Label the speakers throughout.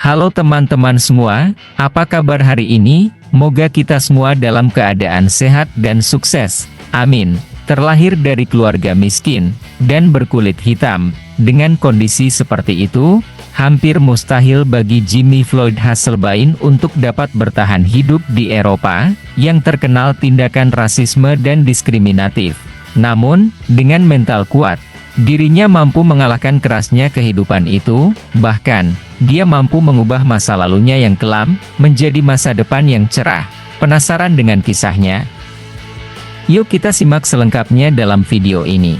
Speaker 1: Halo teman-teman semua, apa kabar hari ini? Moga kita semua dalam keadaan sehat dan sukses. Amin. Terlahir dari keluarga miskin dan berkulit hitam, dengan kondisi seperti itu, hampir mustahil bagi Jimmy Floyd Hasselbaink untuk dapat bertahan hidup di Eropa, yang terkenal tindakan rasisme dan diskriminatif. Namun, dengan mental kuat, dirinya mampu mengalahkan kerasnya kehidupan itu, bahkan, dia mampu mengubah masa lalunya yang kelam, menjadi masa depan yang cerah. Penasaran dengan kisahnya? Yuk kita simak selengkapnya dalam video ini.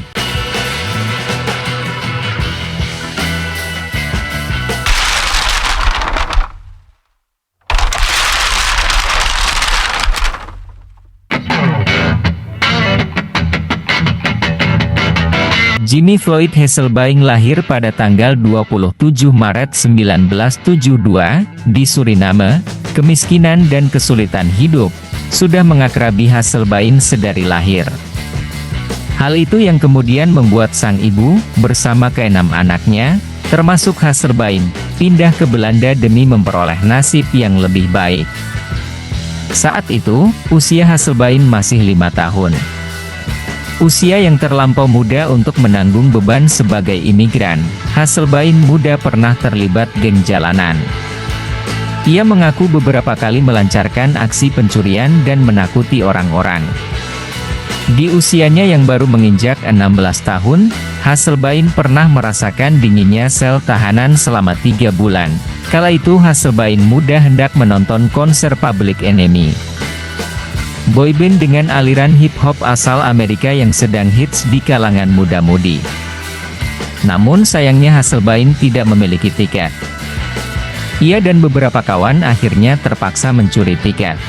Speaker 1: Jimmy Floyd Hasselbaink lahir pada tanggal 27 Maret 1972, di Suriname. Kemiskinan dan kesulitan hidup sudah mengakrabi Hasselbaink sedari lahir. Hal itu yang kemudian membuat sang ibu, bersama keenam anaknya, termasuk Hasselbaink, pindah ke Belanda demi memperoleh nasib yang lebih baik. Saat itu, usia Hasselbaink masih 5 tahun. Usia yang terlampau muda untuk menanggung beban sebagai imigran, Hasselbaink muda pernah terlibat geng jalanan. Ia mengaku beberapa kali melancarkan aksi pencurian dan menakuti orang-orang. Di usianya yang baru menginjak 16 tahun, Hasselbaink pernah merasakan dinginnya sel tahanan selama 3 bulan. Kala itu Hasselbaink muda hendak menonton konser Public Enemy, boyband dengan aliran hip-hop asal Amerika yang sedang hits di kalangan muda-mudi. Namun sayangnya Hasselbaink tidak memiliki tiket. Ia dan beberapa kawan akhirnya terpaksa mencuri tiket.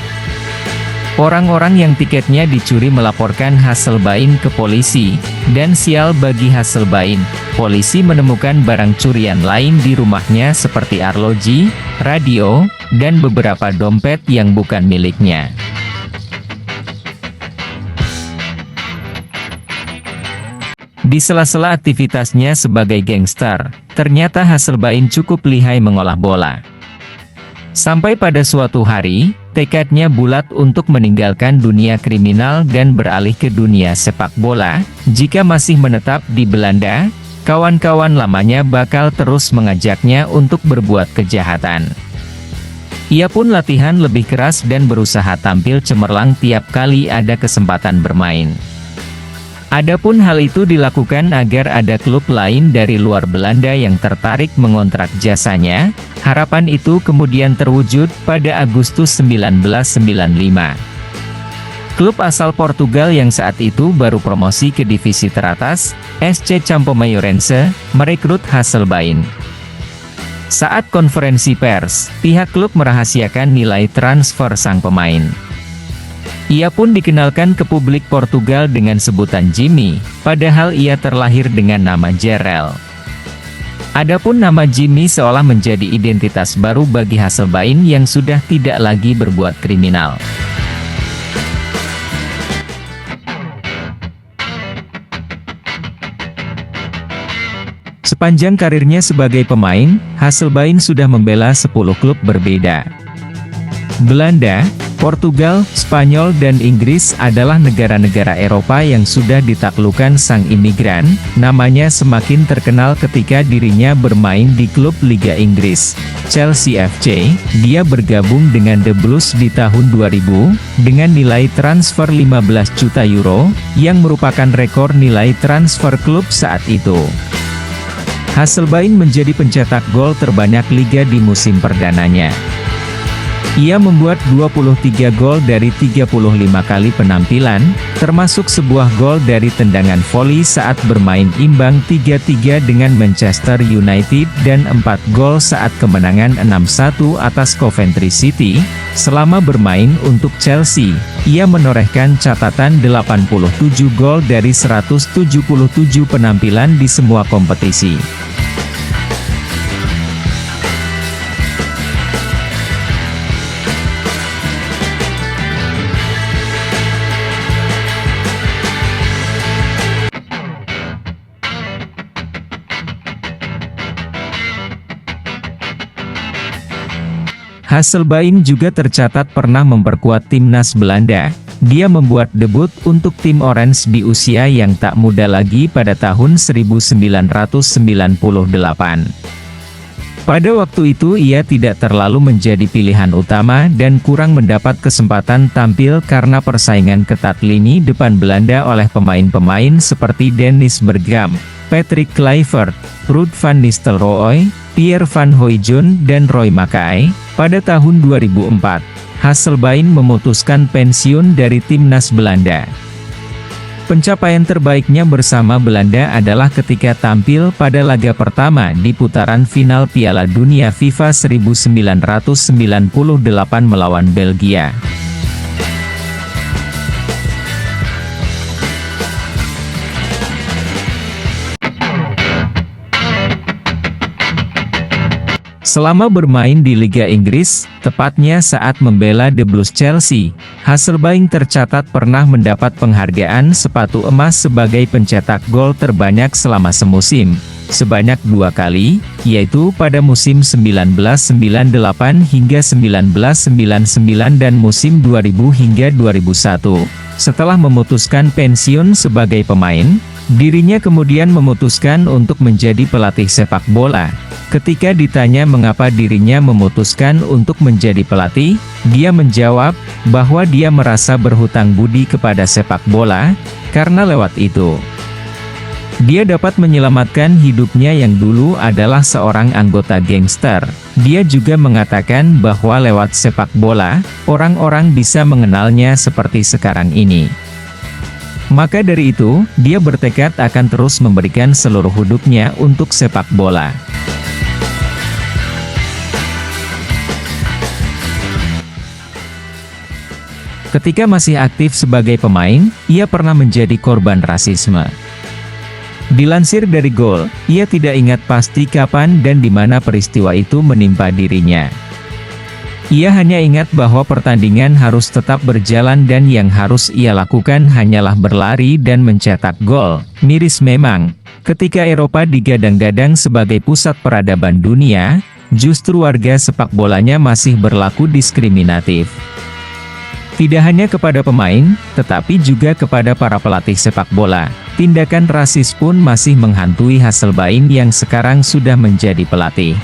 Speaker 1: Orang-orang yang tiketnya dicuri melaporkan Hasselbaink ke polisi, dan sial bagi Hasselbaink, polisi menemukan barang curian lain di rumahnya seperti arloji, radio, dan beberapa dompet yang bukan miliknya. Di sela-sela aktivitasnya sebagai gangster, ternyata Hasselbaink cukup lihai mengolah bola. Sampai pada suatu hari, tekadnya bulat untuk meninggalkan dunia kriminal dan beralih ke dunia sepak bola. Jika masih menetap di Belanda, kawan-kawan lamanya bakal terus mengajaknya untuk berbuat kejahatan. Ia pun latihan lebih keras dan berusaha tampil cemerlang tiap kali ada kesempatan bermain. Adapun hal itu dilakukan agar ada klub lain dari luar Belanda yang tertarik mengontrak jasanya. Harapan itu kemudian terwujud pada Agustus 1995. Klub asal Portugal yang saat itu baru promosi ke divisi teratas, SC Campomaiorense, merekrut Hasselbaink. Saat konferensi pers, pihak klub merahasiakan nilai transfer sang pemain. Ia pun dikenalkan ke publik Portugal dengan sebutan Jimmy, padahal ia terlahir dengan nama Jerel. Adapun nama Jimmy seolah menjadi identitas baru bagi Hasselbaink yang sudah tidak lagi berbuat kriminal. Sepanjang karirnya sebagai pemain, Hasselbaink sudah membela 10 klub berbeda. Belanda, Portugal, Spanyol dan Inggris adalah negara-negara Eropa yang sudah ditaklukkan sang imigran. Namanya semakin terkenal ketika dirinya bermain di klub Liga Inggris, Chelsea FC. Dia bergabung dengan The Blues di tahun 2000, dengan nilai transfer 15 juta euro, yang merupakan rekor nilai transfer klub saat itu. Hasselbaink menjadi pencetak gol terbanyak Liga di musim perdananya. Ia membuat 23 gol dari 35 kali penampilan, termasuk sebuah gol dari tendangan voli saat bermain imbang 3-3 dengan Manchester United dan 4 gol saat kemenangan 6-1 atas Coventry City. Selama bermain untuk Chelsea, ia menorehkan catatan 87 gol dari 177 penampilan di semua kompetisi. Hasselbaink juga tercatat pernah memperkuat timnas Belanda. Dia membuat debut untuk tim Orange di usia yang tak muda lagi pada tahun 1998. Pada waktu itu ia tidak terlalu menjadi pilihan utama dan kurang mendapat kesempatan tampil karena persaingan ketat lini depan Belanda oleh pemain-pemain seperti Dennis Bergkamp, Patrick Kluivert, Ruud van Nistelrooy, Pierre van Hooijdonk dan Roy Makaay. Pada tahun 2004, Hasselbaink memutuskan pensiun dari timnas Belanda. Pencapaian terbaiknya bersama Belanda adalah ketika tampil pada laga pertama di putaran final Piala Dunia FIFA 1998 melawan Belgia. Selama bermain di Liga Inggris, tepatnya saat membela The Blues Chelsea, Hasselbaink tercatat pernah mendapat penghargaan sepatu emas sebagai pencetak gol terbanyak selama semusim, sebanyak 2 kali, yaitu pada musim 1998 hingga 1999 dan musim 2000 hingga 2001. Setelah memutuskan pensiun sebagai pemain, dirinya kemudian memutuskan untuk menjadi pelatih sepak bola. Ketika ditanya mengapa dirinya memutuskan untuk menjadi pelatih, dia menjawab bahwa dia merasa berhutang budi kepada sepak bola, karena lewat itu dia dapat menyelamatkan hidupnya yang dulu adalah seorang anggota gangster. Dia juga mengatakan bahwa lewat sepak bola, orang-orang bisa mengenalnya seperti sekarang ini. Maka dari itu, dia bertekad akan terus memberikan seluruh hidupnya untuk sepak bola. Ketika masih aktif sebagai pemain, ia pernah menjadi korban rasisme. Dilansir dari Goal, ia tidak ingat pasti kapan dan di mana peristiwa itu menimpa dirinya. Ia hanya ingat bahwa pertandingan harus tetap berjalan dan yang harus ia lakukan hanyalah berlari dan mencetak gol. Miris memang, ketika Eropa digadang-gadang sebagai pusat peradaban dunia, justru warga sepak bolanya masih berlaku diskriminatif. Tidak hanya kepada pemain, tetapi juga kepada para pelatih sepak bola. Tindakan rasis pun masih menghantui Hasselbaink yang sekarang sudah menjadi pelatih.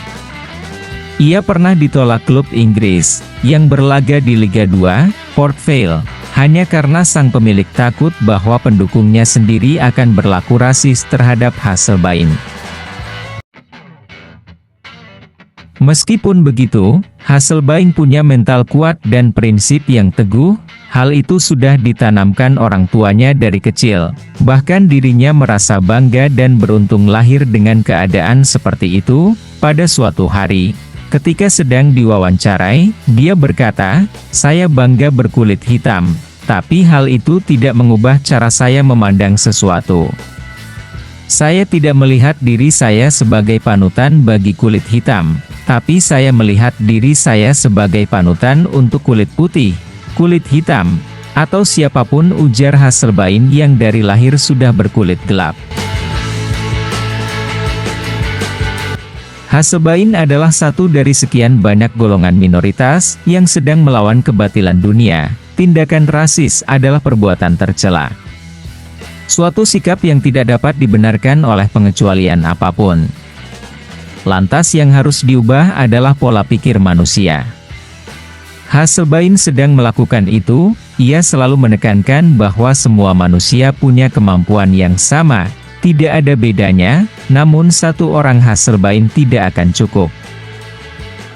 Speaker 1: Ia pernah ditolak klub Inggris, yang berlaga di Liga 2, Port Vale, hanya karena sang pemilik takut bahwa pendukungnya sendiri akan berlaku rasis terhadap Hasselbaink. Meskipun begitu, Hasselbaink punya mental kuat dan prinsip yang teguh. Hal itu sudah ditanamkan orang tuanya dari kecil. Bahkan dirinya merasa bangga dan beruntung lahir dengan keadaan seperti itu. Pada suatu hari, ketika sedang diwawancarai, dia berkata, "Saya bangga berkulit hitam, tapi hal itu tidak mengubah cara saya memandang sesuatu. Saya tidak melihat diri saya sebagai panutan bagi kulit hitam, tapi saya melihat diri saya sebagai panutan untuk kulit putih, kulit hitam, atau siapapun," ujar Hasselbaink yang dari lahir sudah berkulit gelap. Hasselbaink adalah satu dari sekian banyak golongan minoritas yang sedang melawan kebatilan dunia. Tindakan rasis adalah perbuatan tercela. Suatu sikap yang tidak dapat dibenarkan oleh pengecualian apapun. Lantas yang harus diubah adalah pola pikir manusia. Hasselbaink sedang melakukan itu. Ia selalu menekankan bahwa semua manusia punya kemampuan yang sama, tidak ada bedanya, namun satu orang Hasselbaink tidak akan cukup.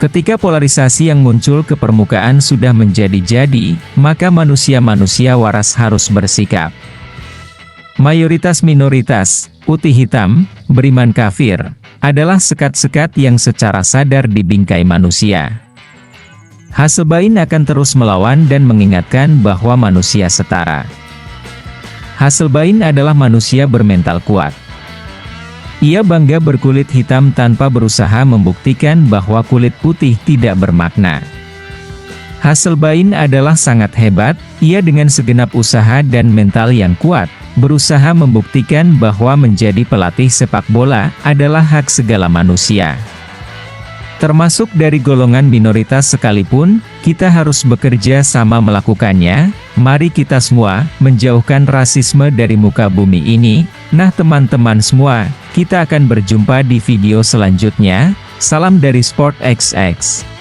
Speaker 1: Ketika polarisasi yang muncul ke permukaan sudah menjadi-jadi, maka manusia-manusia waras harus bersikap. Mayoritas-minoritas, putih hitam, beriman kafir, adalah sekat-sekat yang secara sadar dibingkai manusia. Hasselbaink akan terus melawan dan mengingatkan bahwa manusia setara. Hasselbaink adalah manusia bermental kuat. Ia bangga berkulit hitam tanpa berusaha membuktikan bahwa kulit putih tidak bermakna. Hasselbaink adalah sangat hebat. Ia dengan segenap usaha dan mental yang kuat, berusaha membuktikan bahwa menjadi pelatih sepak bola adalah hak segala manusia. Termasuk dari golongan minoritas sekalipun, kita harus bekerja sama melakukannya. Mari kita semua menjauhkan rasisme dari muka bumi ini. Nah teman-teman semua, kita akan berjumpa di video selanjutnya. Salam dari Sport XX.